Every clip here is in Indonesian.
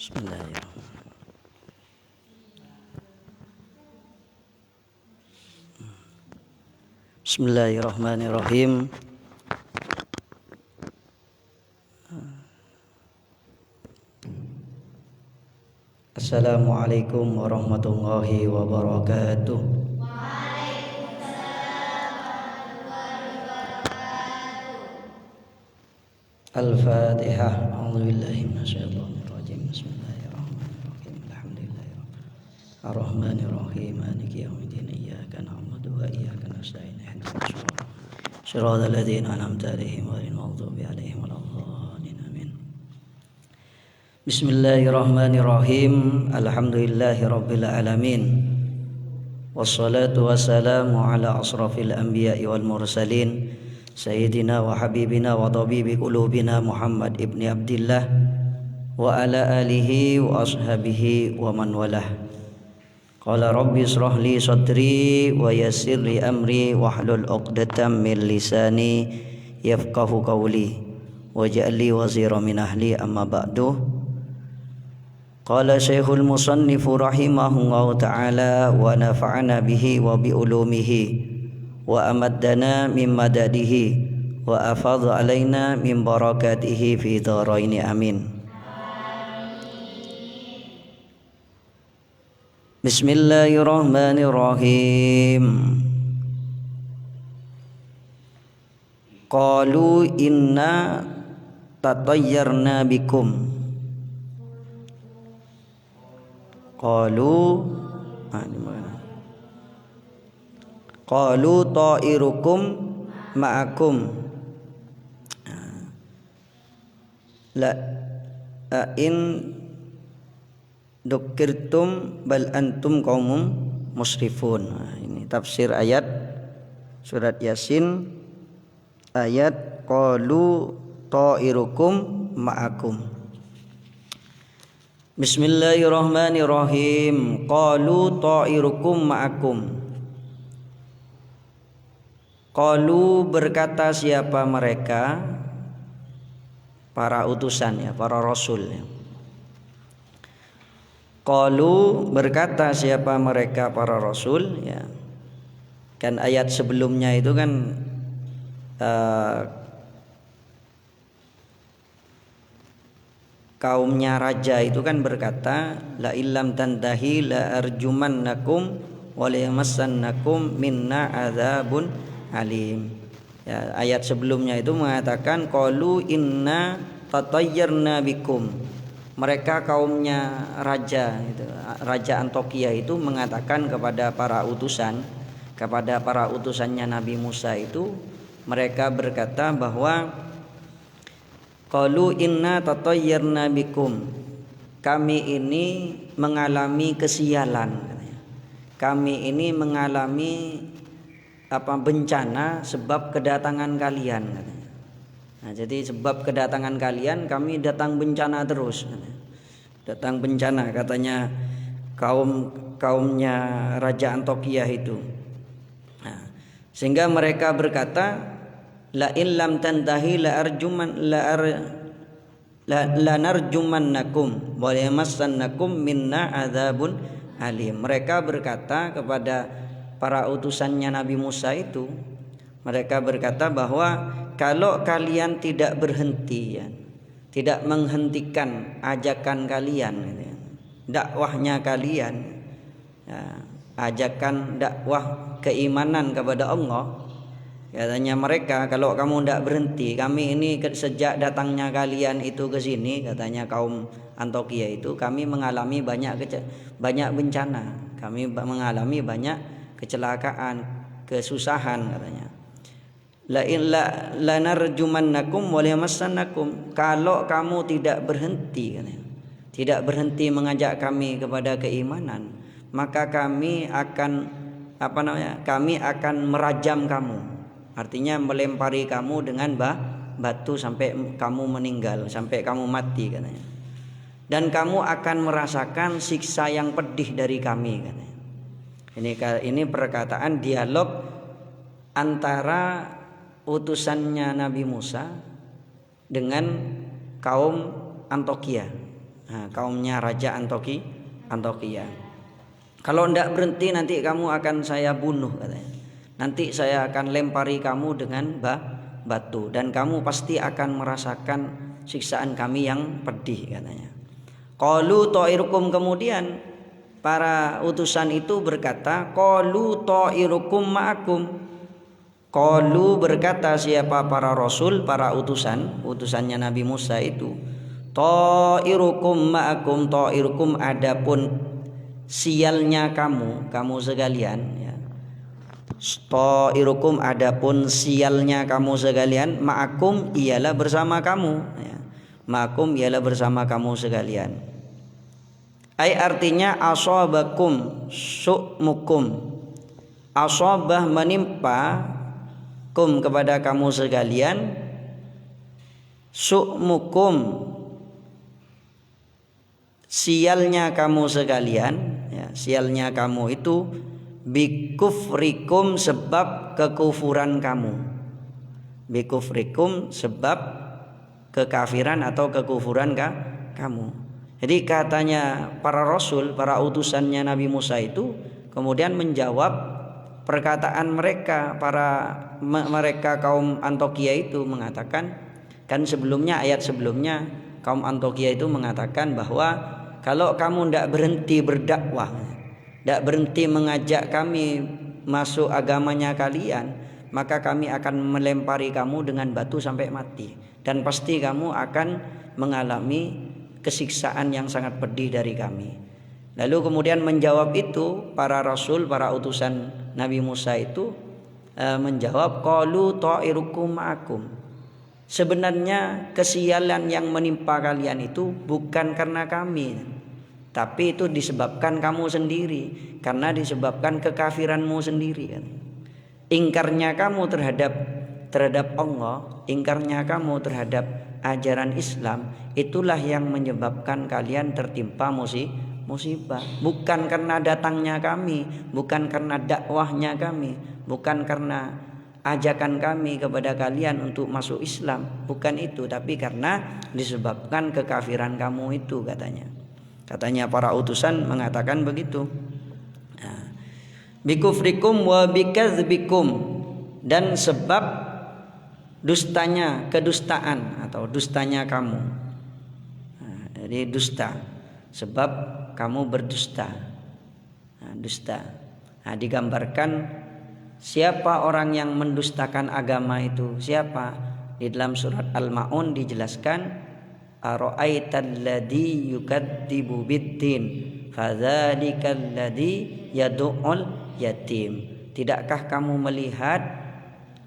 Bismillahirrahmanirrahim. Bismillahirrahmanirrahim. Assalamualaikum warahmatullahi wabarakatuh. Al-Fatihah. A'udzubillahi minasyaitonirrajim. Bismillahirrahmanirrahim. Alhamdulillahirabbil Ar-Rahmanirrahim. Maliki yaumiddin. Iyyaka na'budu wa iyyaka nasta'in. Ihdinas siratal ladzina an'amta 'alaihim ghairil maghdubi 'alaihim waladdallin. Amin. Bismillahirrahmanirrahim. Alhamdulillahirabbil alamin. Wassalatu wassalamu ala asrafil anbiya'i wal mursalin. Sayyidina wa habibina wa tabibi qulubina Muhammad ibni Abdillah wa ala alihi wa ashabihi wa man walah. Qala rabbi israh li sadri wa yassir li amri wahlul 'uqdatam min lisani yafqahu qawli waj'al li wazira min ahli amma ba'du. Qala Syekhul Musannif rahimahullahu ta'ala wa nafa'ana bihi wa bi ulumihi wa amaddana min madadihi wa afadha alaina min barakatihi fi dharaini amin. Bismillahirrahmanirrahim. Qalu inna tatayyarna bikum. Qalu ta'irukum ma'akum la in dukirtum bal antum qaumum musrifun. Ini tafsir ayat surat Yasin ayat qalu ta'irukum ma'akum. Bismillahirrahmanirrahim. Qalu ta'irukum ma'akum. Qalu berkata siapa mereka, para utusan ya, para rasul ya. Qalu berkata siapa mereka para rasul ya. Kan ayat sebelumnya itu kan kaumnya raja itu kan berkata la illam tantahi la arjumannakum wa la yamassannakum minna adzabun alim. Ya, ayat sebelumnya itu mengatakan qalu inna tatayyarna bikum. Mereka kaumnya raja itu, Raja Antokia itu mengatakan kepada para utusannya Nabi Musa itu, mereka berkata bahwa qalu inna tatayyarna bikum. Kami ini mengalami kesialan. Kami ini mengalami bencana sebab kedatangan kalian. Nah, jadi sebab kedatangan kalian kami datang bencana terus. Datang bencana katanya kaumnya Raja Antokia itu. Nah, sehingga mereka berkata la in lam tantahi la narjumannakum wa yamassannakum minna adzabun alim. Mereka berkata kepada para utusannya Nabi Musa itu, mereka berkata bahwa kalau kalian tidak berhenti ya, tidak menghentikan ajakan kalian ya, dakwahnya kalian ya, ajakan dakwah keimanan kepada Allah, katanya mereka, kalau kamu tidak berhenti, kami ini sejak datangnya kalian itu ke sini, katanya kaum Antokia itu, kami mengalami banyak bencana, kami mengalami banyak kecelakaan, kesusahan katanya. La narjumannakum wa yamassannakum. Kalau kamu tidak berhenti katanya, tidak berhenti mengajak kami kepada keimanan, maka kami akan kami akan merajam kamu. Artinya melempari kamu dengan batu sampai kamu meninggal, sampai kamu mati katanya. Dan kamu akan merasakan siksa yang pedih dari kami katanya. Ini perkataan dialog antara utusannya Nabi Musa dengan kaum Antokia. kaumnya Raja Antokia. Kalau tidak berhenti nanti kamu akan saya bunuh katanya. Nanti saya akan lempari kamu dengan batu dan kamu pasti akan merasakan siksaan kami yang pedih katanya. Qalu ta'irukum, kemudian para utusan itu berkata, qalu ta'irukum ma'akum. Qalu berkata siapa para rasul, para utusannya Nabi Musa itu, ta'irukum ma'akum, ta'irukum adapun sialnya kamu sekalian ya. Ta'irukum adapun sialnya kamu sekalian, ma'akum ialah bersama kamu ya. Ma'akum ialah bersama kamu sekalian. Ai artinya asabakum su'mukum. Asabah menimpa kum kepada kamu sekalian, su'mukum sialnya kamu sekalian ya, sialnya kamu itu bikufrikum sebab kekufuran kamu. Bikufrikum sebab kekafiran atau kekufuran kamu. Jadi katanya para rasul, para utusannya Nabi Musa itu kemudian menjawab perkataan mereka, mereka kaum Antokia itu mengatakan, kan sebelumnya ayat sebelumnya kaum Antokia itu mengatakan bahwa kalau kamu tidak berhenti berdakwah, tidak berhenti mengajak kami masuk agamanya kalian, maka kami akan melempari kamu dengan batu sampai mati, dan pasti kamu akan mengalami kesiksaan yang sangat pedih dari kami. Lalu kemudian menjawab itu para rasul, para utusan Nabi Musa itu menjawab, qalu ta'irukum ma'akum. Sebenarnya kesialan yang menimpa kalian itu bukan karena kami, tapi itu disebabkan kamu sendiri, karena disebabkan kekafiranmu sendiri kan. Ingkarnya kamu terhadap Allah, ingkarnya kamu terhadap ajaran Islam, itulah yang menyebabkan kalian tertimpa musibah. Bukan karena datangnya kami, bukan karena dakwahnya kami, bukan karena ajakan kami kepada kalian untuk masuk Islam, bukan itu, tapi karena disebabkan kekafiran kamu itu katanya para utusan mengatakan begitu. Bikufrikum wa bikadzbikum, dan sebab dustanya, kedustaan atau dustanya kamu. Jadi dusta, sebab kamu berdusta. Dusta. Digambarkan siapa orang yang mendustakan agama itu, siapa? Di dalam surat Al-Ma'un dijelaskan, ara'aital ladzi yukadzibu biddin fadzalikal ladzi yad'ul yatim. Tidakkah kamu melihat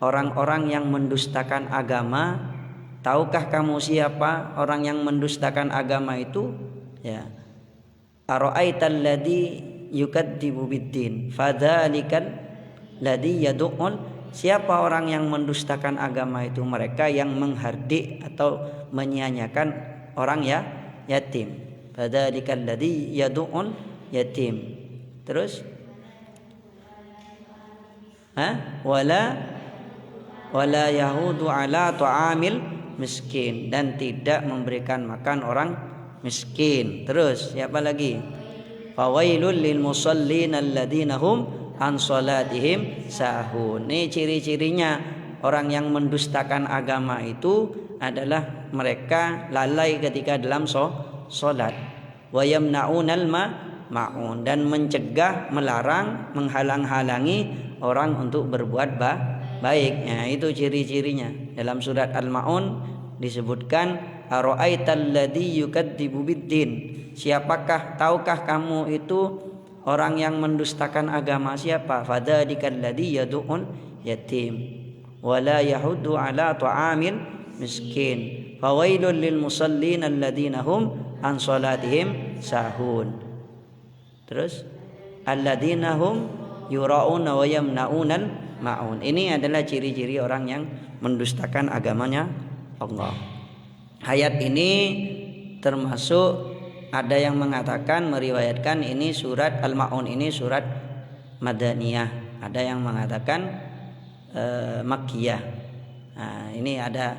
orang-orang yang mendustakan agama? Tahukah kamu siapa orang yang mendustakan agama itu? Ya. Ara'aital ladzi yukadzibu biddin fadzalikal ladzi yad'ul, siapa orang yang mendustakan agama itu? Mereka yang menghardik atau menyia-nyiakan orang yatim. Fadzalikal ladzi yad'ul yatim. Terus wala yahudu ala ta'amil miskin, dan tidak memberikan makan orang miskin. Terus siapa lagi? Fawailul lil musallin alladzina hum an salatihim sahun. Ini ciri-cirinya orang yang mendustakan agama itu adalah mereka lalai ketika dalam salat. Wa yamna'unal ma'un, dan mencegah, melarang, menghalang-halangi orang untuk berbuat baik. Nah, itu ciri-cirinya. Dalam surat Al-Ma'un disebutkan, ara'aital ladzi yukadzibu biddin, siapakah, tahukah kamu itu orang yang mendustakan agama siapa? Fadzalikal ladzi yad'ul yatim wala yahuddu ala ta'amil miskin fawailul lil musallin alladzina hum an salatihim sahun. Terus alladzina hum yura'una wa yamna'unal ma'un. Ini adalah ciri-ciri orang yang mendustakan agamanya Allah. Ayat ini termasuk, ada yang mengatakan, meriwayatkan ini surat Al-Ma'un ini surat Madaniyah, ada yang mengatakan Makkiyah. Nah, ini ada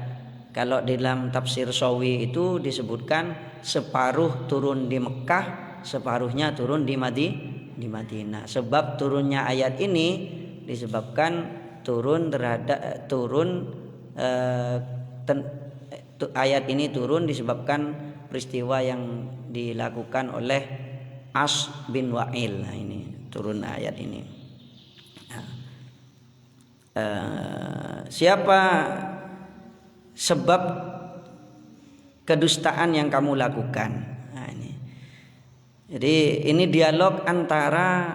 Kalau dalam tafsir Sawi itu disebutkan separuh turun di Mekah, separuhnya turun di Madinah. Sebab turunnya ayat ini disebabkan ayat ini turun disebabkan peristiwa yang dilakukan oleh As bin Wa'il. Nah, ini turun ayat ini. Siapa sebab kedustaan yang kamu lakukan? Nah, ini. Jadi ini dialog antara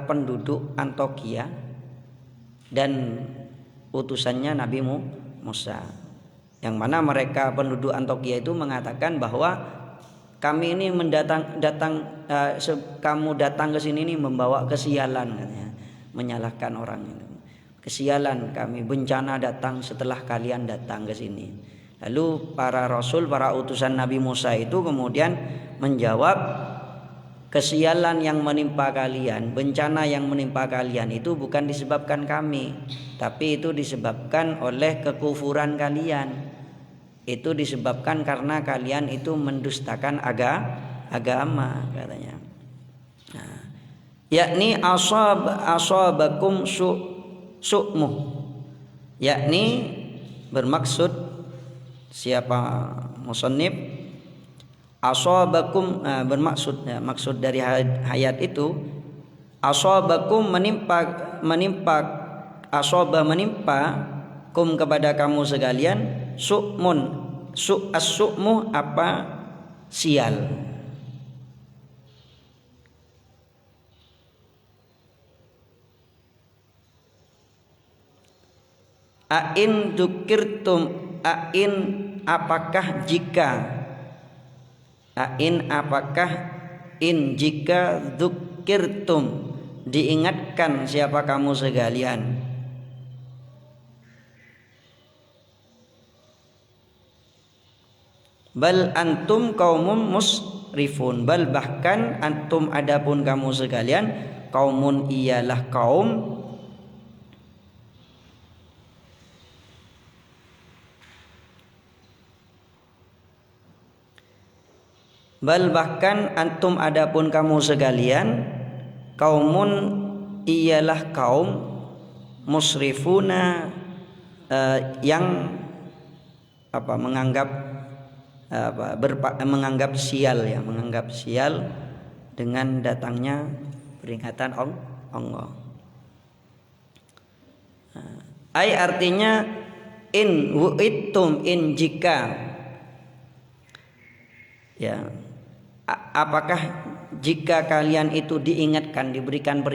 penduduk Antioquia dan utusannya Nabi Musa. Yang mana mereka penduduk Antioquia itu mengatakan bahwa kami ini kamu datang ke sini ini membawa kesialan, katanya, menyalahkan orang itu. Kesialan kami, bencana datang setelah kalian datang ke sini. Lalu para rasul, para utusan Nabi Musa itu kemudian menjawab, kesialan yang menimpa kalian, bencana yang menimpa kalian itu bukan disebabkan kami, tapi itu disebabkan oleh kekufuran kalian. Itu disebabkan karena kalian itu mendustakan agama, katanya. Nah, yakni asabakum su'muh, yakni bermaksud siapa musannif asabakum, maksud dari ayat itu asabakum menimpa kum kepada kamu sekalian su'mun. As-su'mu apa? Sial. Ain dzukirtum, apakah jika dzukirtum diingatkan siapa kamu sekalian. Bal antum qaumum musrifun, bal bahkan antum adapun kamu sekalian, kaumun ialah kaum bal bahkan antum adapun kamu sekalian, kaumun ialah kaum musrifuna, yang menganggap sial dengan datangnya peringatan Allah. Ai artinya in wu'ittum, in jika, ya, apakah jika kalian itu diingatkan, diberikan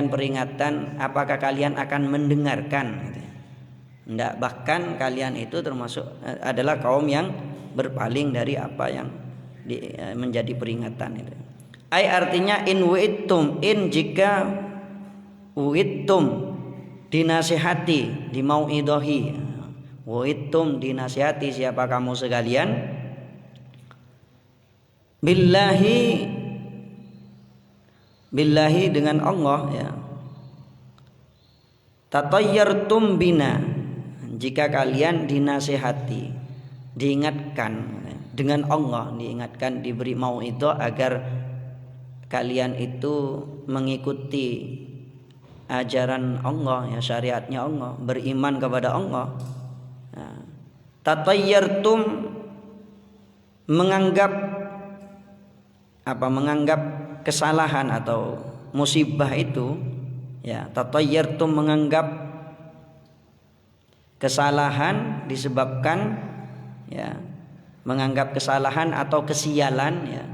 peringatan, apakah kalian akan mendengarkan? Tidak, bahkan kalian itu termasuk adalah kaum yang berpaling dari apa yang menjadi peringatan itu. Ai artinya in wu'ittum, in jika wu'ittum dinasihati, dimau'idohi, wu'ittum dinasihati siapa kamu sekalian, billahi dengan Allah, ya, tatayyartum bina, jika kalian dinasihati, diingatkan dengan Allah, diingatkan, diberi mau'idhah agar kalian itu mengikuti ajaran Allah, ya, syariatnya Allah, beriman kepada Allah. Nah, tatayyartum menganggap kesalahan atau musibah itu, ya, tatayyartum menganggap kesalahan disebabkan, ya, menganggap kesalahan atau kesialan, ya,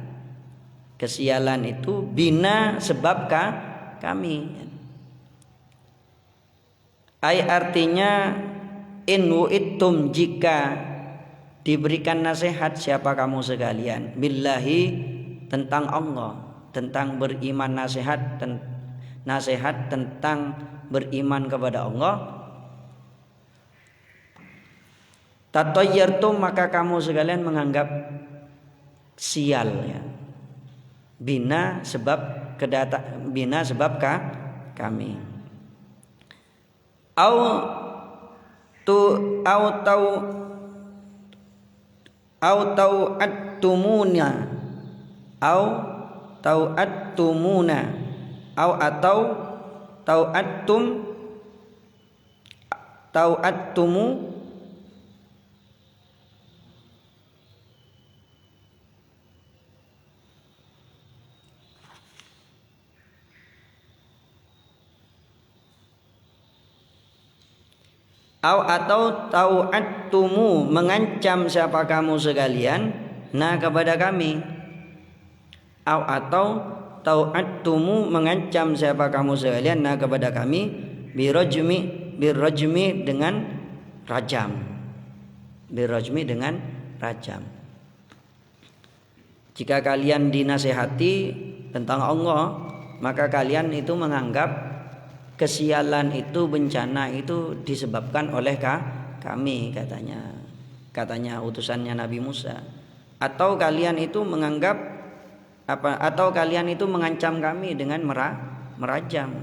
kesialan itu bina sebab kami. Ai artinya in wu'ittum jika diberikan nasihat siapa kamu sekalian, billahi tentang Allah, tentang beriman, nasihat tentang beriman kepada Allah. Tatayyartum maka kamu sekalian menganggap sial, ya, bina sebab kami. Au tu au tau'attumuna au tau'attumuna atau tau'attumu atau tau'attumu mengancam siapa kamu sekalian kepada kami, atau tau'attumu mengancam siapa kamu sekalian kepada kami birrajmi dengan rajam. Jika kalian dinasihati tentang Allah, maka kalian itu menganggap kesialan itu, bencana itu disebabkan oleh kami, katanya utusannya Nabi Musa. Atau kalian itu menganggap atau kalian itu mengancam kami dengan merajam.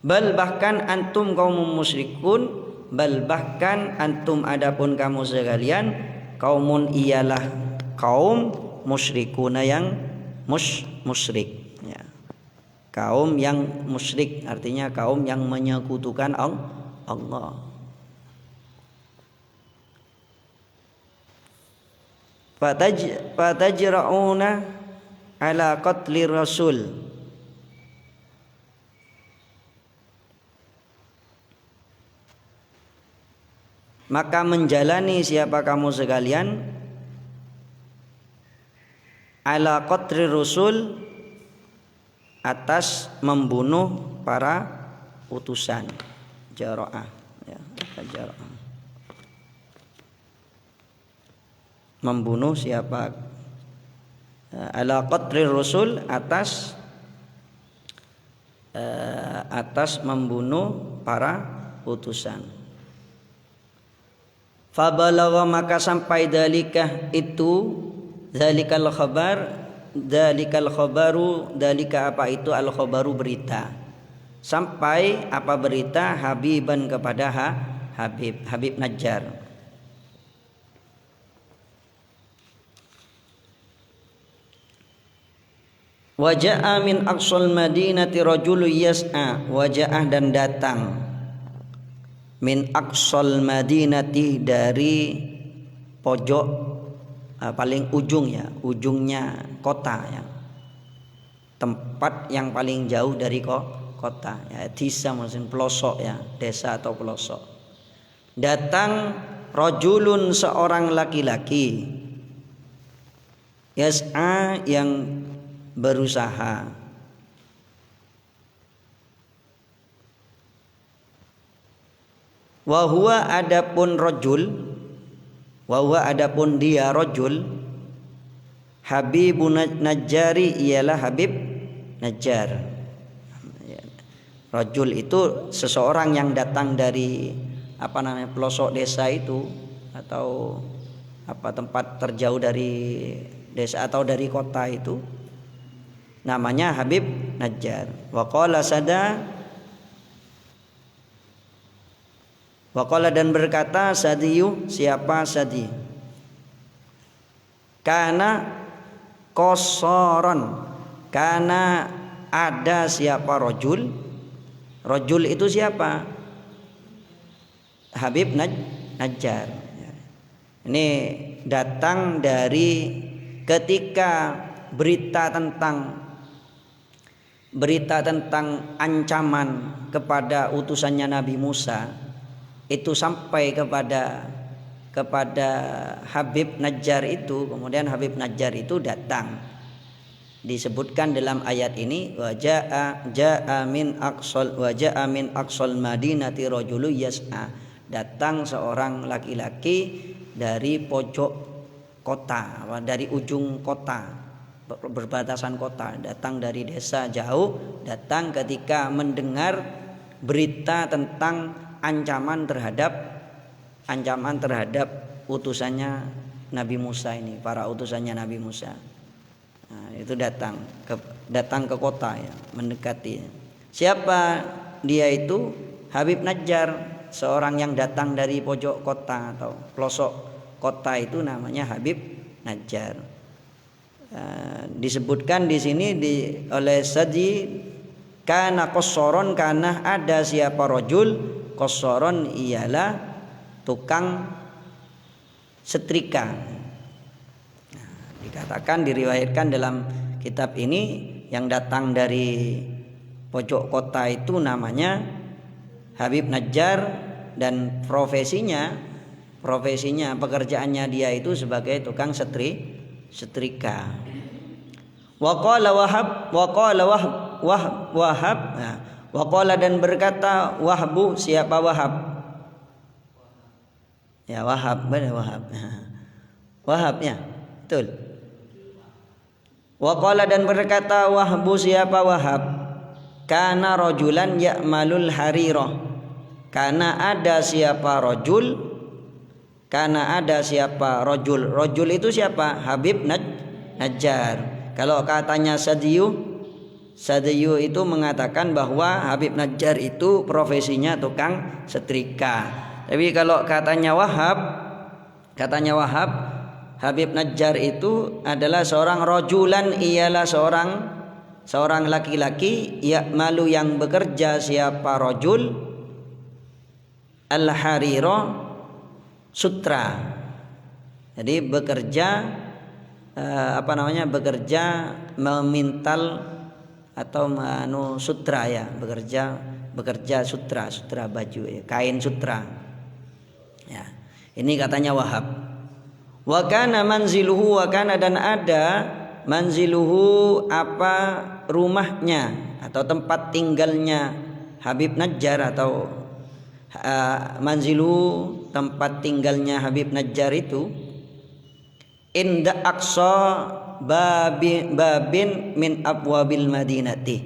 Bal bahkan antum kaum musyrikun, bahkan antum adapun kamu sekalian, kaumun ialah kaum musyrikuna yang musyrik. Kaum yang musyrik artinya kaum yang menyekutukan Allah. Fatajra'una ala qatli rasul. Maka menjalani siapa kamu sekalian ala qatli rasul, atas membunuh para utusan. Jara'ah, ya, jara'ah. Membunuh siapa? Ala qatri rasul, atas membunuh para utusan. Fabalagha, maka sampai dalikah itu, dalikal khabar, dalikal khabaru, dalika apa itu, al khabaru berita. Sampai apa berita, Habiban kepada Habib Najjar. Waja'a min aqsal madinati rajulun yas'a, waja'ah dan datang, min aqsal madinati dari pojok paling ujung, ya, ujungnya kota, ya, tempat yang paling jauh dari kota, ya, desa maksudnya pelosok, ya, desa atau pelosok. Datang rajulun, seorang laki-laki, yas'a yang berusaha, wa huwa adapun rajul, wa huwa adapun dia rajul, Habibun Najjari ialah Habib Najjar. Rajul itu seseorang yang datang dari pelosok desa itu, atau tempat terjauh dari desa atau dari kota itu, namanya Habib Najjar. Wa qala Waqala dan berkata Sadiyu, siapa Sadi? Kana kosoron, karena ada siapa rajul. Rajul itu siapa? Habib Najjar. Ini datang dari ketika berita tentang ancaman kepada utusannya Nabi Musa itu sampai kepada Habib Najjar itu. Kemudian Habib Najjar itu datang, disebutkan dalam ayat ini, ja'a min aqsal madinati rajulun yas'a, datang seorang laki-laki dari pojok kota, dari ujung kota, berbatasan kota, datang dari desa jauh, datang ketika mendengar berita tentang ancaman terhadap utusannya Nabi Musa ini, para utusannya Nabi Musa. Nah, itu datang ke kota, ya, mendekati. Siapa dia itu? Habib Najjar. seorang yang datang dari pojok kota atau pelosok kota itu namanya Habib Najjar. Disebutkan di sini oleh Sadi, kana qassaron, karena ada siapa rajul, qassaron ialah tukang setrika. Dikatakan, diriwayatkan dalam kitab ini, yang datang dari pojok kota itu namanya Habib Najjar, dan profesinya pekerjaannya dia itu sebagai tukang setrika. Waqala Wahab, waqala dan berkata Wahbu, siapa Wahab? Ya, Wahab, benar Wahab. Wahab ya, betul. Waqala dan berkata Wahbu, siapa Wahab? Kana rajulan ya'malul harirah, karena ada siapa rajul, rajul itu siapa? Habib Najjar. Kalau katanya Sadiyu itu mengatakan bahwa Habib Najjar itu profesinya tukang setrika. Tapi kalau katanya Wahab, Habib Najjar itu adalah seorang rajulan, ialah seorang laki-laki, ya'malu yang bekerja, siapa rajul, al-harira, sutra. Jadi bekerja bekerja memintal atau sutra ya, bekerja sutra baju ya, kain sutra. Ya. Ini katanya Wahab. Wa kana manziluhu, wa kana dan ada manziluhu apa rumahnya atau tempat tinggalnya Habib Najjar, atau manziluhu tempat tinggalnya Habib Najjar itu inda aqsa babin min abwabil madinati.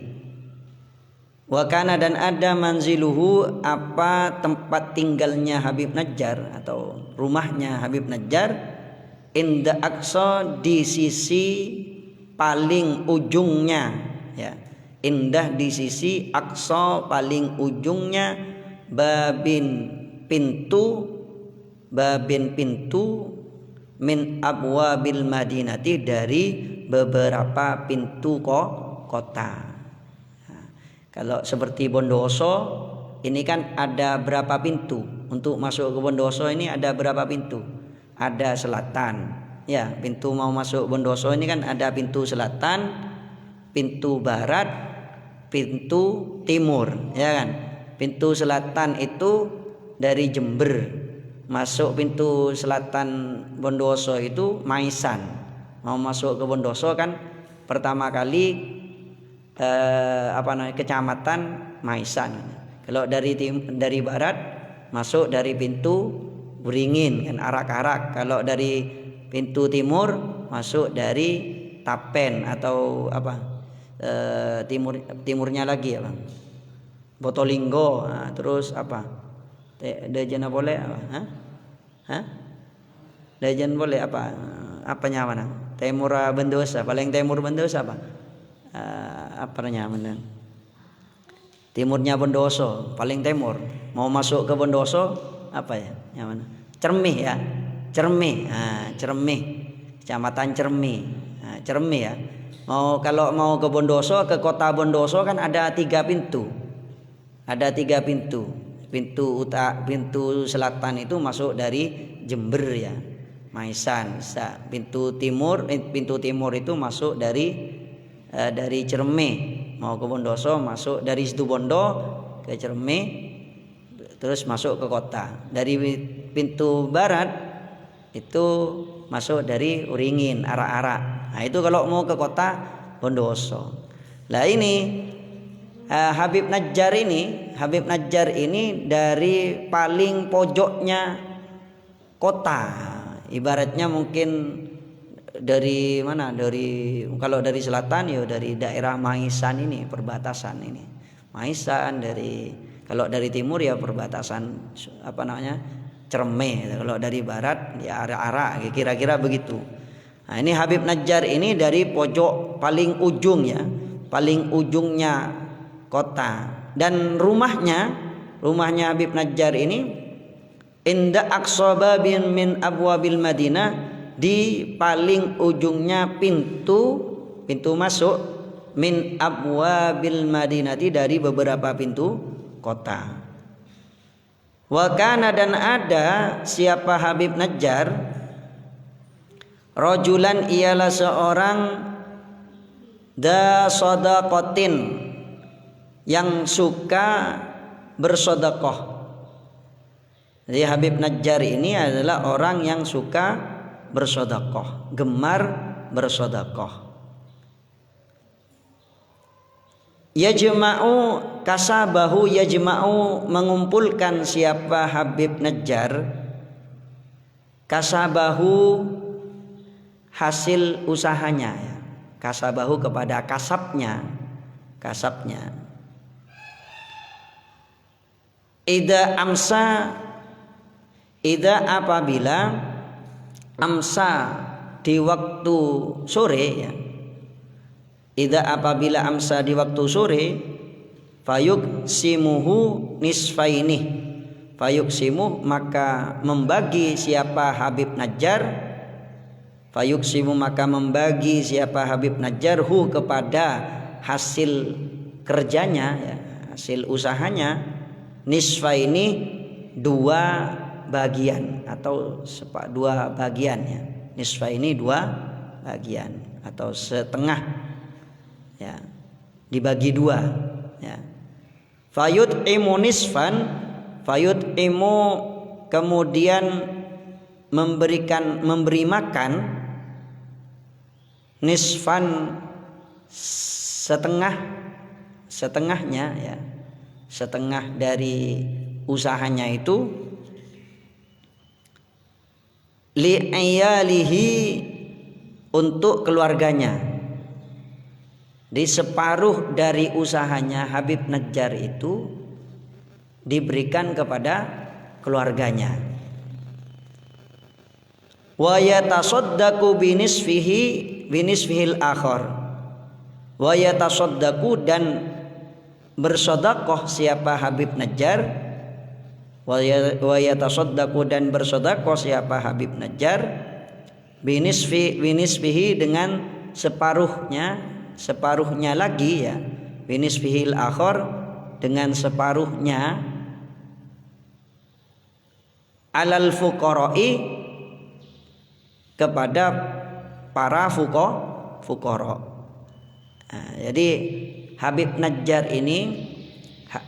Wa kana dan ada manziluhu apa tempat tinggalnya Habib Najjar atau rumahnya Habib Najjar inda aqsa di sisi paling ujungnya ya. Indah di sisi, aqsa paling ujungnya, babin pintu min abwabil madinati dari beberapa pintu kota. Nah, kalau seperti Bondowoso ini kan ada berapa pintu? Untuk masuk ke Bondowoso ini ada berapa pintu? Ada selatan. Ya, pintu mau masuk Bondowoso ini kan ada pintu selatan, pintu barat, pintu timur, ya kan? Pintu selatan itu dari Jember. Masuk pintu selatan Bondowoso itu Maisan. Mau masuk ke Bondowoso kan pertama kali kecamatan Maisan. Kalau dari barat masuk dari pintu Beringin kan, Arak-arak. Kalau dari pintu timur masuk dari Tapen atau timurnya lagi ya Bang, Botolinggo. Nah, terus Dejen boleh apa? Dejen boleh apanya mana? Timur Bondowoso, paling timur Bondowoso apa? Mana? Timurnya Bondowoso, paling timur. Mau masuk ke Bondowoso apa ya? Yang mana? Cermih ya. Cermih. Cermih. Kecamatan Cermih. Cermih ya. Kalau mau ke Bondowoso, ke kota Bondowoso kan ada 3 pintu. Ada 3 pintu. Pintu selatan itu masuk dari Jember ya, Maisan. Pintu timur itu masuk dari Cermih. Mau ke Bondowoso masuk dari Situbondo ke Cermih, terus masuk ke kota. Dari pintu barat itu masuk dari Uringin, Arak-arak. Nah, itu kalau mau ke kota Bondowoso. Lah ini Habib Najjar ini dari paling pojoknya kota. Ibaratnya mungkin dari mana? Kalau dari selatan ya dari daerah Maisan ini, perbatasan ini. Maisan kalau dari timur ya perbatasan Cermeh. Kalau dari barat ya Arak-arak, kira-kira begitu. Nah, ini Habib Najjar ini dari pojok paling ujungnya kota, dan rumahnya rumahnya Habib Najjar ini inda aqsa babin min abwabil Madinah, di paling ujungnya pintu masuk min abwabil Madinati, dari beberapa pintu kota. Wa kana, dan ada siapa Habib Najjar, rajulan ialah seorang da shadaqatin, yang suka bersedekah. Jadi Habib Najjar ini adalah orang yang suka bersedekah, gemar bersedekah. Yajma'u kasabahu, yajma'u mengumpulkan siapa Habib Najjar, kasabahu hasil usahanya, ya. Kasabahu kepada kasabnya. Ida apabila amsa di waktu sore, ya. Ida apabila amsa di waktu sore, fayuk simuhu nisfaini, fayuk simuh maka membagi siapa Habib Najjar, fayuk simu maka membagi siapa Habib Najjar hu kepada hasil kerjanya, ya, hasil usahanya, nisfaini dua bagian atau dua bagian, ya. Nisfaini dua bagian atau setengah, ya, dibagi dua, ya. Fayut imu nisfan, fayut imu kemudian memberi makan, nisfan setengahnya, ya, setengah dari usahanya itu, li'ayalihi untuk keluarganya. Di separuh dari usahanya Habib Najjar itu diberikan kepada keluarganya. Wa yatasaddaqu binisfihil akhar. Wa yatasaddaqu, dan bersedekah siapa Habib Najjar, wa yatasaddaqu, dan bersedekah siapa Habib Najjar, binisfihi dengan separuhnya lagi, ya, binisfihil akhar dengan separuhnya, alal fuqara'i kepada para fuqara. Nah, jadi Habib Najjar ini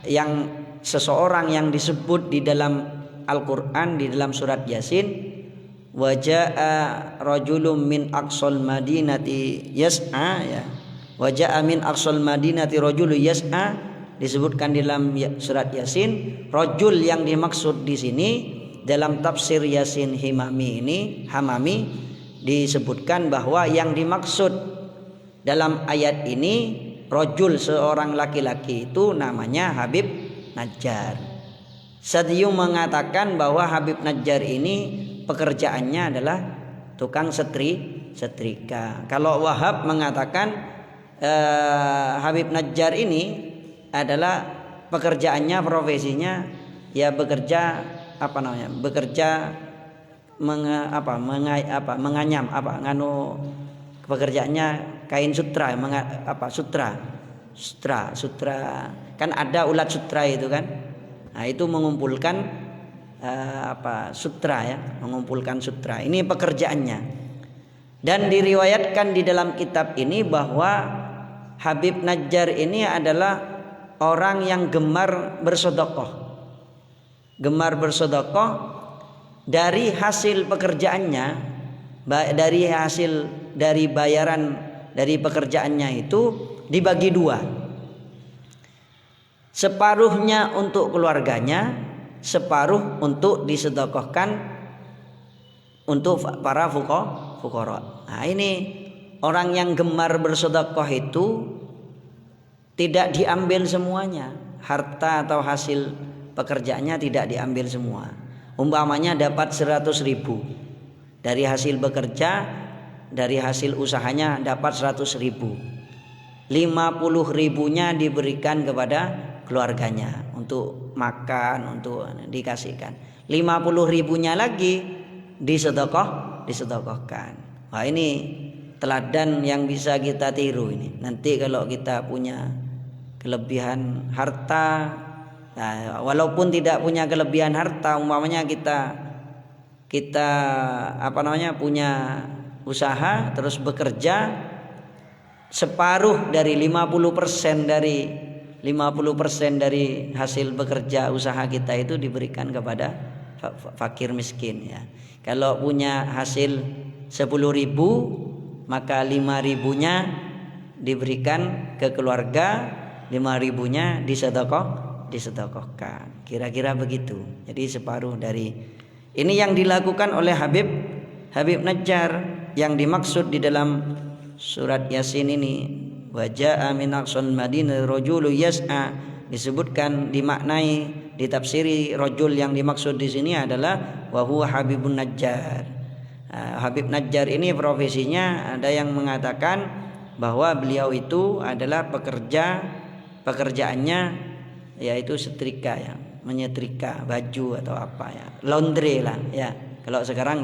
yang seseorang yang disebut di dalam Al-Qur'an, di dalam surat Yasin, wa jaa rajulun min aqsal madinati yas'a, ya. Wa jaa min aqsal madinati rajulun yas'a, disebutkan di dalam surat Yasin. Rajul yang dimaksud di sini dalam tafsir Yasin Hamami disebutkan bahwa yang dimaksud dalam ayat ini rajul, seorang laki-laki, itu namanya Habib Najjar. Sadyum mengatakan bahwa Habib Najjar ini pekerjaannya adalah tukang setrika. Kalau Wahab mengatakan Habib Najjar ini adalah pekerjaannya, profesinya, ya, bekerja menganyam, pekerjaannya kain sutra, sutra kan ada ulat sutra itu kan. Nah, itu mengumpulkan sutra, ya, mengumpulkan sutra. Ini pekerjaannya. Dan diriwayatkan di dalam kitab ini bahwa Habib Najjar ini adalah orang yang gemar bersedekah. Gemar bersedekah dari hasil pekerjaannya, dari bayaran dari pekerjaannya itu dibagi dua. Separuhnya untuk keluarganya, separuh untuk disedekahkan untuk para fuqara. Nah, ini orang yang gemar bersedekah itu tidak diambil semuanya, harta atau hasil pekerjaannya tidak diambil semua. Umpamanya dapat 100.000 dari hasil bekerja, dari hasil usahanya dapat 100.000, 50.000-nya diberikan kepada keluarganya untuk makan, untuk dikasihkan. 50.000-nya lagi disedekahkan. Wah, ini teladan yang bisa kita tiru ini. Nanti kalau kita punya kelebihan harta, nah, walaupun tidak punya kelebihan harta, umpamanya kita punya usaha terus bekerja, separuh dari 50% dari hasil bekerja usaha kita itu diberikan kepada fakir miskin ya. Kalau punya hasil 10.000, maka 5.000-nya diberikan ke keluarga, 5.000-nya disedekahkan. Kira-kira begitu. Jadi separuh dari ini yang dilakukan oleh Habib Najjar, yang dimaksud di dalam surat Yasin ini. Wa jaa min aqsal madinah rajulu yas'a, disebutkan, dimaknai, ditafsiri rajul yang dimaksud di sini adalah wa huwa Habibun Najjar. Habib Najjar ini profesinya, ada yang mengatakan bahwa beliau itu adalah pekerjaannya yaitu setrika ya, menyetrika baju atau apa ya, laundry lah ya. Kalau sekarang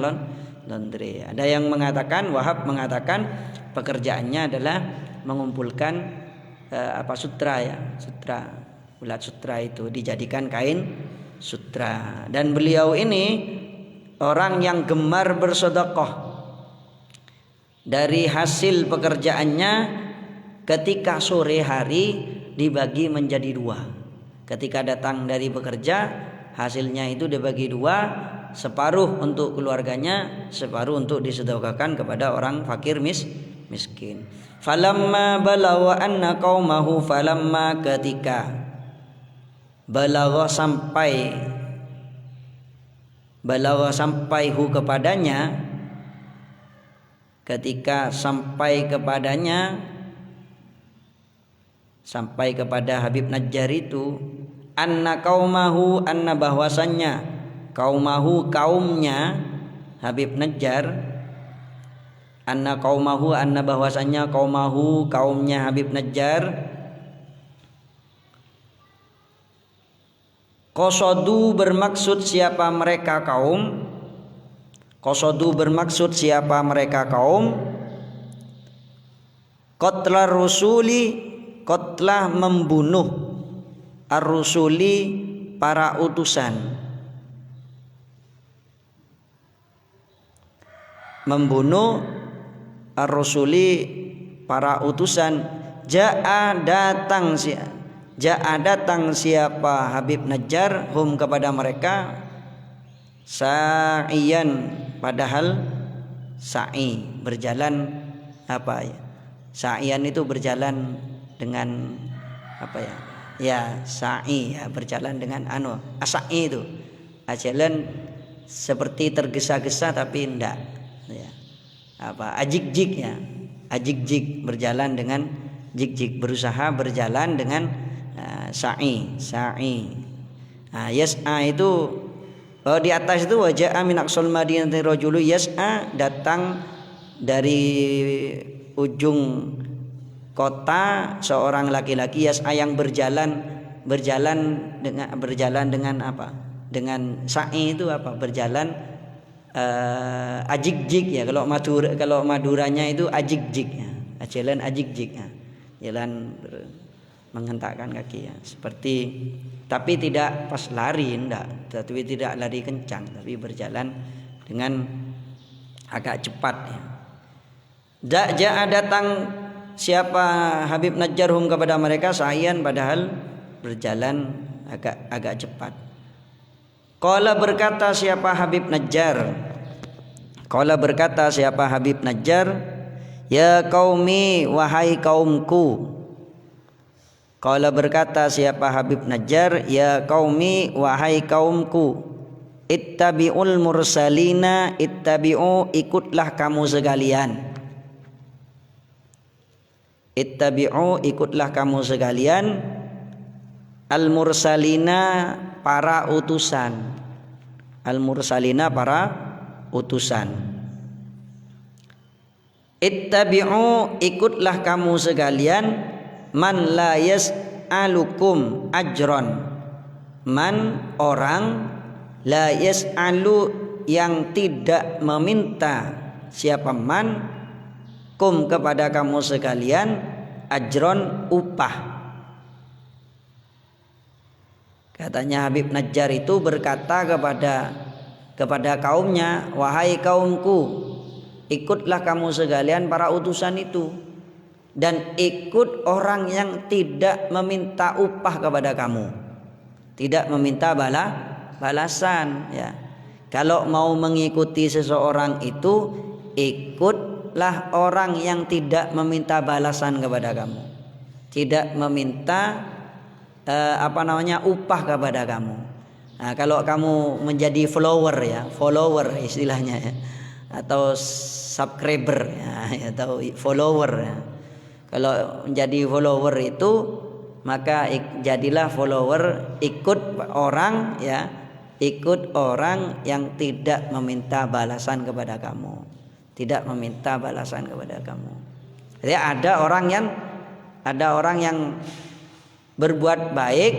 laundry. Ada yang mengatakan, Wahab mengatakan pekerjaannya adalah mengumpulkan sutra ya, ulat sutra itu dijadikan kain sutra. Dan beliau ini orang yang gemar bersedekah. Dari hasil pekerjaannya ketika sore hari dibagi menjadi 2. Ketika datang dari bekerja, hasilnya itu dibagi 2, separuh untuk keluarganya, separuh untuk disedekahkan kepada orang fakir miskin. Falamma balagha anna qaumahu, falamma ketika balagha sampai hu kepadanya, ketika sampai kepada Habib Najjar itu, anna qaumahu, anna bahwasannya, qaumahu kaumnya Habib Najjar, anna qaumahu, anna bahwasannya qaumahu kaumnya Habib Najjar, qasadu bermaksud siapa mereka kaum, qasadu bermaksud siapa mereka kaum, qatla rusuli, qatlah membunuh, ar-rusuli para utusan, membunuh ar-rusuli para utusan. Ja'a datang siapa Habib Najjar hum kepada mereka, sa'iyan padahal sa'i berjalan apa ya, sa'iyan itu berjalan dengan apa ya, ya sa'i ya, berjalan dengan sa'i itu jalan seperti tergesa-gesa tapi enggak ya, ajik-jik ya, ajik-jik, berjalan dengan jik-jik, berusaha berjalan dengan sa'i. Yas'a itu di atas itu waja'a min aqsal madinati rajulu yas'a, datang dari ujung kota seorang laki-laki, yas'a yang berjalan dengan apa? Dengan sa'i itu apa? Berjalan ajik-jik ya. Kalau Maduranya itu ajik-jik ya. Jalan ajik-jik ya. Jalan menghentakkan kaki ya. Seperti, tapi tidak pas lari enggak, tapi tidak lari kencang, tapi berjalan dengan agak cepat ya. Ja'a datang siapa Habib Najjar hum kepada mereka, sa'ian padahal berjalan agak cepat. Qala berkata siapa Habib Najjar, ya qaumi, wahai kaumku. Qala berkata siapa Habib Najjar, ya qaumi, wahai kaumku. Ittabi'ul mursalina, ittabi'u ikutlah kamu sekalian. Ittabi'u ikutlah kamu sekalian. Al mursalina para utusan. Al mursalina para utusan. Ittabi'u ikutlah kamu sekalian. Man la yas'alukum ajron, Man orang, la yas'alu yang tidak meminta, siapa man, kum kepada kamu sekalian, ajron upah. Katanya Habib Najjar itu berkata kepada kaumnya, wahai kaumku, ikutlah kamu sekalian para utusan itu, dan ikut orang yang tidak meminta upah kepada kamu, tidak meminta balasan ya. Kalau mau mengikuti seseorang itu, ikutlah orang yang tidak meminta balasan kepada kamu, tidak meminta upah kepada kamu. Nah, kalau kamu menjadi follower istilahnya ya, atau subscriber ya, atau follower ya. Kalau menjadi follower itu, maka jadilah follower, ikut orang yang tidak meminta balasan kepada kamu, tidak meminta balasan kepada kamu. Jadi ada orang yang berbuat baik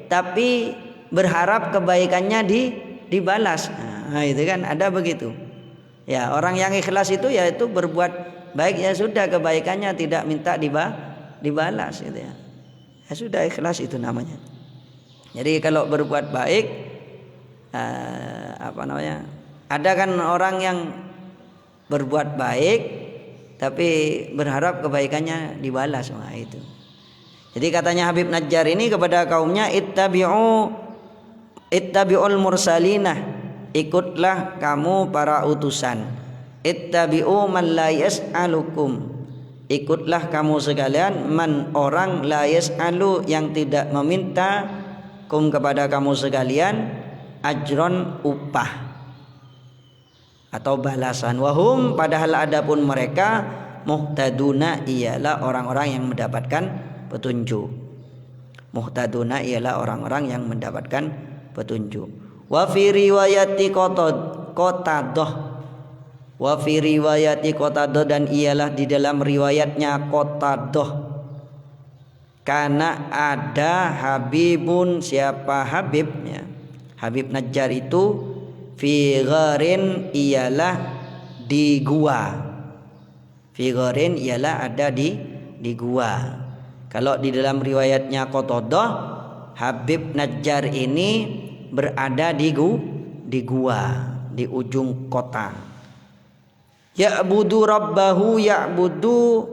tapi berharap kebaikannya dibalas. Nah, itu kan ada begitu. Ya, orang yang ikhlas itu yaitu berbuat baik, ya sudah, kebaikannya tidak minta dibalas gitu ya. Ya sudah, ikhlas itu namanya. Jadi kalau berbuat baik ada kan orang yang berbuat baik tapi berharap kebaikannya dibalas. Nah, itu. Jadi katanya Habib Najjar ini kepada kaumnya, ittabi'ul mursalinah, ikutlah kamu para utusan. Ittabi'u man la yas'alukum, ikutlah kamu sekalian man orang la yas'alu yang tidak meminta kum kepada kamu sekalian ajron upah atau balasan. Wahum padahal adapun mereka muhtaduna ialah orang-orang yang mendapatkan petunjuk. Muhtaduna ialah orang-orang yang mendapatkan petunjuk. Wa fi riwayati Qatadah, wa fi riwayati Qatadah, dan ialah di dalam riwayatnya Qatadah, karena ada Habibun, siapa Habibnya, Habib Najjar itu, fi gharin ialah di gua, fi gharin ialah ada di gua. Kalau di dalam riwayatnya Qatadah, Habib Najjar ini berada di gua di ujung kota. Ya'budu rabbahu, ya'budu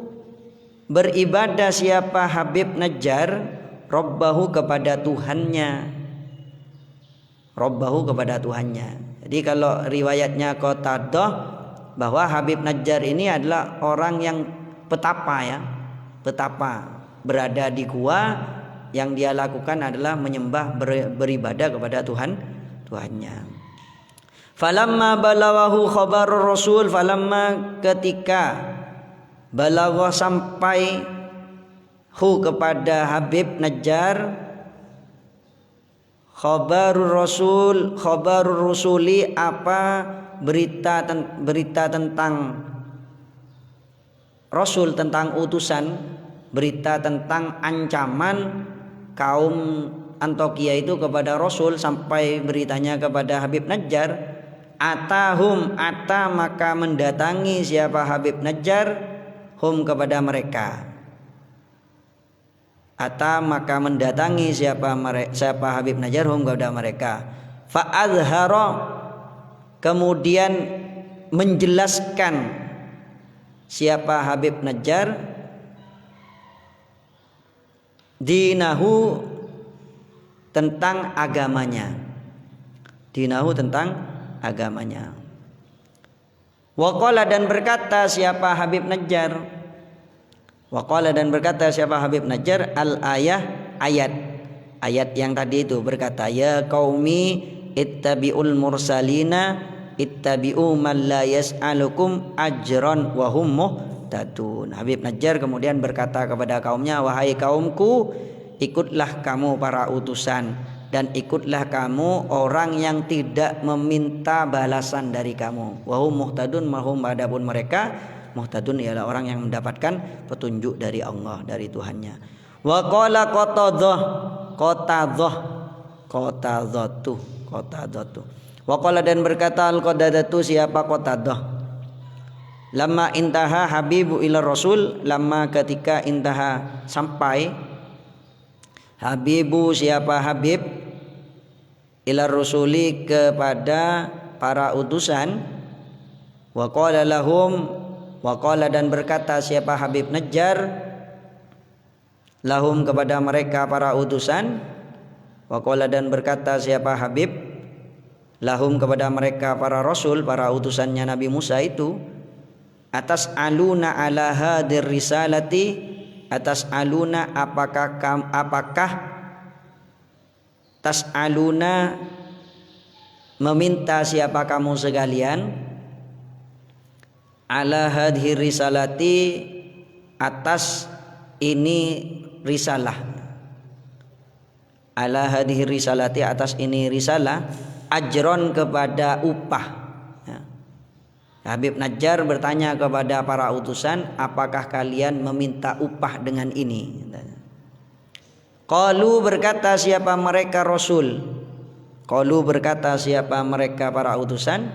beribadah siapa Habib Najjar, rabbahu kepada Tuhannya, rabbahu kepada Tuhannya. Jadi kalau riwayatnya Qatadah bahwa Habib Najjar ini adalah orang yang petapa ya, petapa, berada di gua, yang dia lakukan adalah menyembah, beribadah kepada Tuhannya. Falamma balawahu khabarur rasul, falamma ketika balawah sampai kepada Habib Najjar khabarur rusuli, apa berita tentang Rasul, tentang utusan, berita tentang ancaman kaum Antokia itu kepada Rasul, sampai beritanya kepada Habib Najjar. Atahum, maka mendatangi siapa Habib Najjar, hum kepada mereka. Maka mendatangi siapa Habib Najjar, hum kepada mereka. Fa'adhara, kemudian menjelaskan siapa Habib Najjar dinahu, tentang agamanya, dinahu tentang agamanya. Waqala, dan berkata siapa Habib Najjar, waqala dan berkata siapa Habib Najjar, ayat yang tadi itu berkata, ya qaumi ittabi'ul mursalina ittabi'u man la yas'alukum ajran wa hum muhtadun. Habib Najjar kemudian berkata kepada kaumnya, wahai kaumku, ikutlah kamu para utusan, dan ikutlah kamu orang yang tidak meminta balasan dari kamu. Wa hum muhtadun, mahum adapun mereka muhtadun ialah orang yang mendapatkan petunjuk dari Allah, dari Tuhannya. Wa qala Qatadah Qatadhatu. Wa qala dan berkata Al-Qadadatu siapa Qatadah, lamma intaha Habibu ila Rasul, lamma ketika intaha sampai Habibu siapa Habib ila Rasuli kepada para utusan, wa qala lahum, wa qala dan berkata siapa Habib Najjar lahum kepada mereka para utusan, wa qala dan berkata siapa Habib lahum kepada mereka para rasul, para utusannya Nabi Musa itu, atas aluna ala hadir risalati, atas aluna apakah tas aluna meminta siapa kamu sekalian, ala hadir risalati atas ini risalah, ala hadir risalati atas ini risalah, ajron kepada upah. Habib Najjar bertanya kepada para utusan, apakah kalian meminta upah dengan ini? Qalu berkata siapa mereka Rasul, qalu berkata siapa mereka para utusan,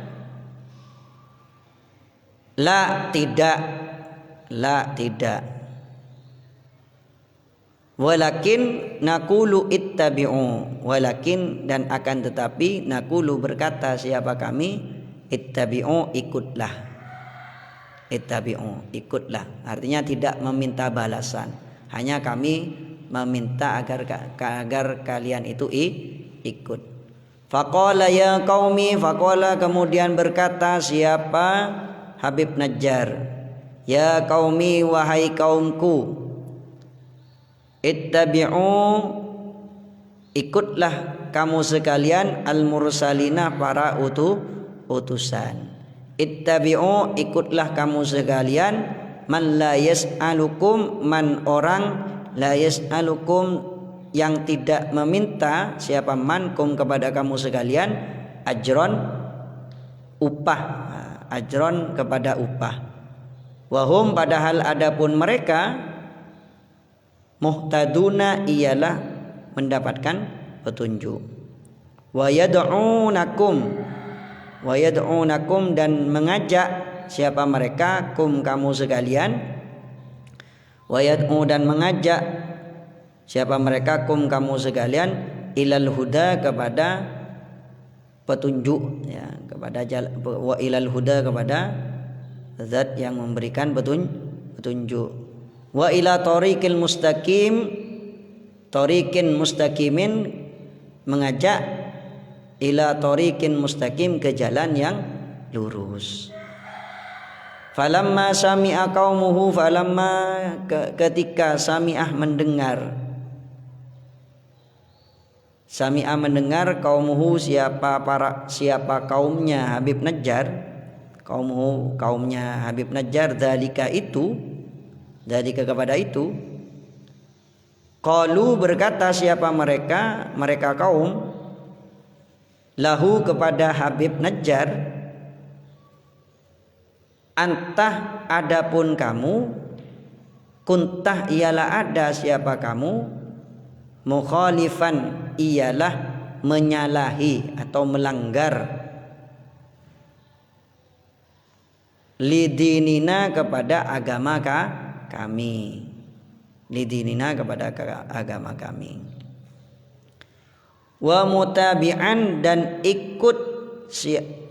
la tidak, walakin naqulu ittabi'u, walakin dan akan tetapi, naqulu berkata siapa kami, ittabi'u ikutlah, ittabi'u ikutlah, artinya tidak meminta balasan, hanya kami meminta agar kalian itu ikut. Faqala ya qaumi, faqala kemudian berkata siapa Habib Najjar, ya qaumi wahai kaumku, ittabi'u ikutlah kamu sekalian al-mursalina para utusan. Ittabi'u ikutlah kamu sekalian man la yas'alukum, man orang la yas'alukum yang tidak meminta, siapa mankum kepada kamu sekalian, ajron upah, ajron kepada upah. Wahum padahal adapun mereka muhtaduna ialah mendapatkan petunjuk. Wa yad'unakum dan mengajak siapa mereka, kum kamu sekalian, wa yad'u dan mengajak siapa mereka, kum kamu sekalian, ilal huda kepada petunjuk, ya, kepada wa ilal huda kepada zat yang memberikan petunjuk. Wa ila tariqil mustaqim, tariqin mustaqimin mengajak, ila tariqin mustaqim ke jalan yang lurus. Falamma sami'a qaumuhu, falamma ketika sami'ah mendengar, sami'ah mendengar, qaumuhu siapa kaumnya Habib Najjar, kaumuhu kaumnya Habib Najjar, dzalika itu, dzalika kepada itu, qalu berkata siapa mereka kaum, lahu kepada Habib Najjar, antah adapun kamu, kuntah ialah ada siapa kamu, mukhalifan ialah menyalahi atau melanggar, lidinina kepada agama kami, lidinina kepada agama kami, wa mutabi'an dan ikut,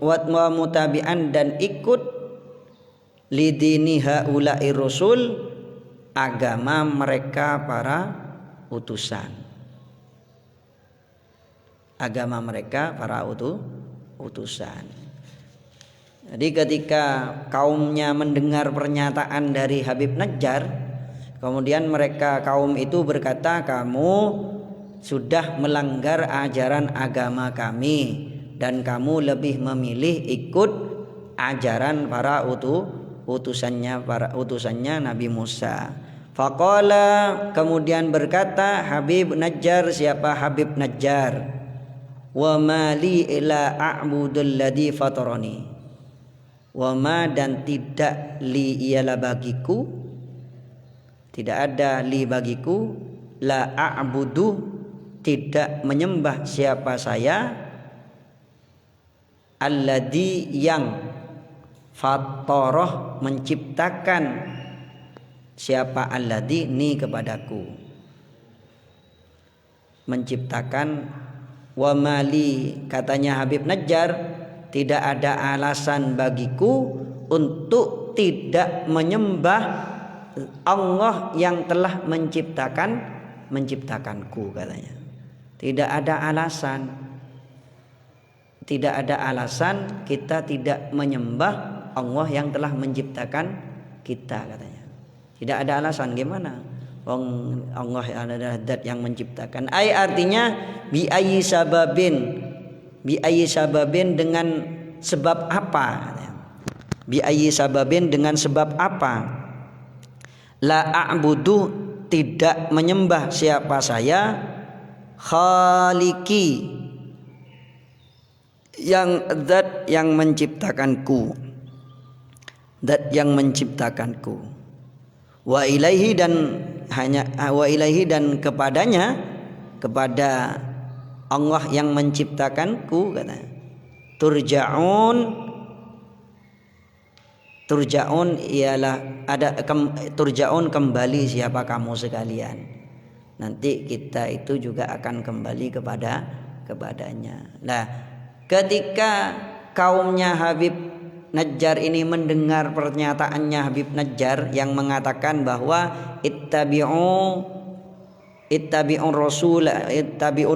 wa mutabi'an dan ikut, lidini haula'i rusul agama mereka para utusan, agama mereka para utusan. Jadi ketika kaumnya mendengar pernyataan dari Habib Najjar, kemudian mereka kaum itu berkata, kamu sudah melanggar ajaran agama kami dan kamu lebih memilih ikut ajaran para utusannya Nabi Musa. Faqala kemudian berkata Habib Najjar, siapa Habib Najjar, wa mali ila a'budul ladzi fatarani, wa ma dan tidak li ialah bagiku, tidak ada li bagiku, la a'budu tidak menyembah siapa saya, alladzi yang fattoroh menciptakan siapa alladzi ni kepadaku, menciptakan. Wa mali, katanya Habib Najjar, tidak ada alasan bagiku untuk tidak menyembah Allah yang telah menciptakanku, katanya. Tidak ada alasan kita tidak menyembah Allah yang telah menciptakan kita, katanya. Tidak ada alasan. Gimana? Allah adalah zat yang menciptakan. Artinya bi ayyi sababin dengan sebab apa? Bi ayyi sababin dengan sebab apa? La a'budu, tidak menyembah siapa saya, khaliki, yang zat yang menciptakanku, wa ilaihi, dan kepadanya, kepada Allah yang menciptakanku, kata turja'un ialah turja'un kembali siapa kamu sekalian. Nanti kita itu juga akan kembali kepadanya. Nah, ketika kaumnya Habib Najjar ini mendengar pernyataannya Habib Najjar yang mengatakan bahwa ittabi'ul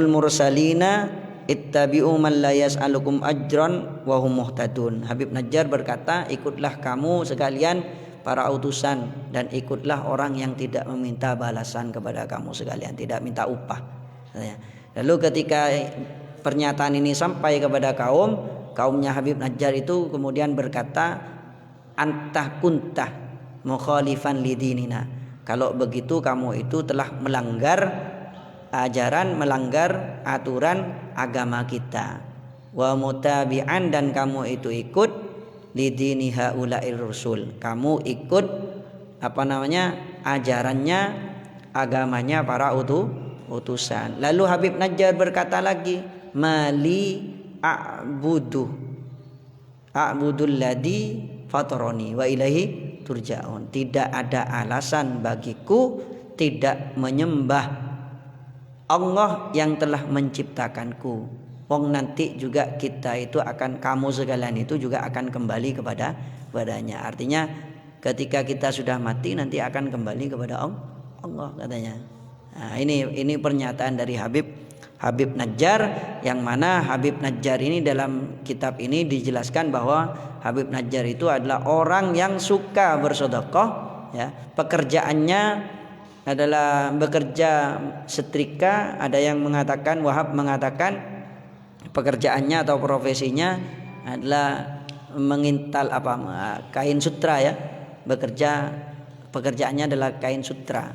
mursalina ittabi'u man la yas'alukum ajran wa hum muhtadun. Habib Najjar berkata, ikutlah kamu sekalian para utusan, dan ikutlah orang yang tidak meminta balasan kepada kamu sekalian, tidak minta upah. Lalu ketika pernyataan ini sampai kepada kaumnya Habib Najjar itu kemudian berkata, antah kuntah mukhalifan lidinina, kalau begitu kamu itu telah melanggar ajaran, melanggar aturan agama kita. Wa mutabi'an, dan kamu itu ikut lidini haula'ir rusul, kamu ikut ajarannya, agamanya para utusan. Lalu Habib Najjar berkata lagi, mali a'budul ladzi fataroni wa ilaihi turja'un. Tidak ada alasan bagiku tidak menyembah Allah yang telah menciptakanku. Wong nanti juga kita itu akan, kamu sekalian itu juga akan kembali kepadanya. Artinya ketika kita sudah mati nanti akan kembali kepada Allah, katanya. Nah, ini pernyataan dari Habib Najjar, yang mana Habib Najjar ini dalam kitab ini dijelaskan bahwa Habib Najjar itu adalah orang yang suka bersedekah, ya. Pekerjaannya adalah bekerja setrika. Ada yang mengatakan, Wahab mengatakan pekerjaannya atau profesinya adalah mengintal kain sutra, ya. Pekerjaannya adalah kain sutra,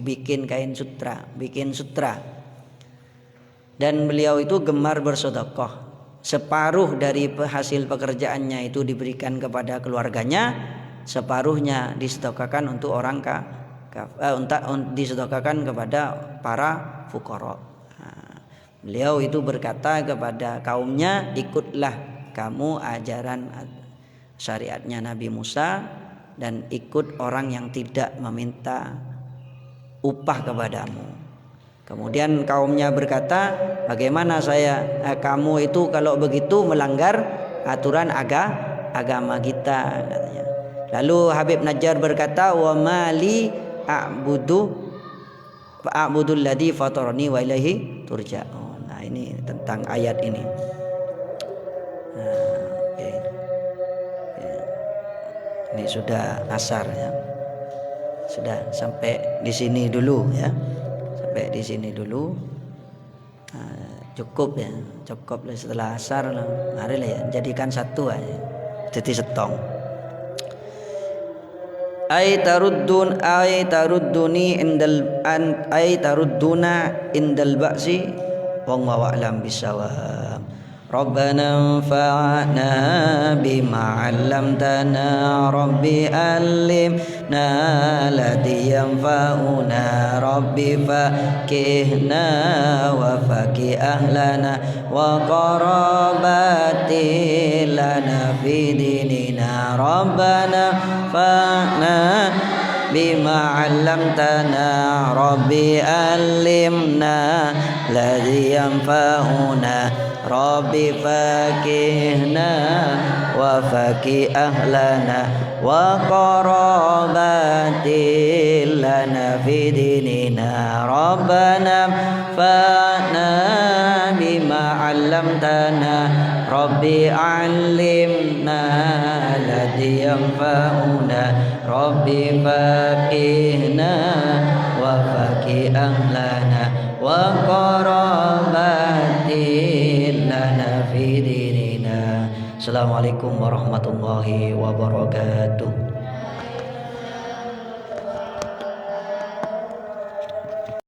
bikin kain sutra, bikin sutra. Dan beliau itu gemar bersedekah. Separuh dari hasil pekerjaannya itu diberikan kepada keluarganya, separuhnya disedekahkan untuk orang disedekahkan kepada para fuqara. Beliau itu berkata kepada kaumnya, ikutlah kamu ajaran syariatnya Nabi Musa, dan ikut orang yang tidak meminta upah kepadamu. Kemudian kaumnya berkata, bagaimana kamu itu kalau begitu melanggar aturan agama kita, katanya. Lalu Habib Najjar berkata, wa mali a'budul ladzi fatarani wa ilaihi turja'un. Nah, ini tentang ayat ini. Okay. Ini sudah asar, ya. Sudah sampai di sini dulu, ya. Sampai di sini dulu. Cukup, ya. Cukup setelah asar lah. Marilah, ya, jadikan satu aja. Jadi setong. Tarudduna indal ba'si wa a'lam bisawab. ربنا انفعنا بما علمتنا ربي علمنا الذي ينفعنا ربي فقهنا وفقه أهلنا وقراباتي لنا في ديننا ربنا انفعنا بما علمتنا ربي علمنا الذي ينفعنا ربي فقهنا وفقه أهلنا وقراباتي لنا في ديننا ربنا انفعنا بما علمتنا ربي علمنا الذي ينفعنا ربي فقهنا وفقه أهلنا وقراباتي لنا في ديننا. Assalamualaikum warahmatullahi wabarakatuh.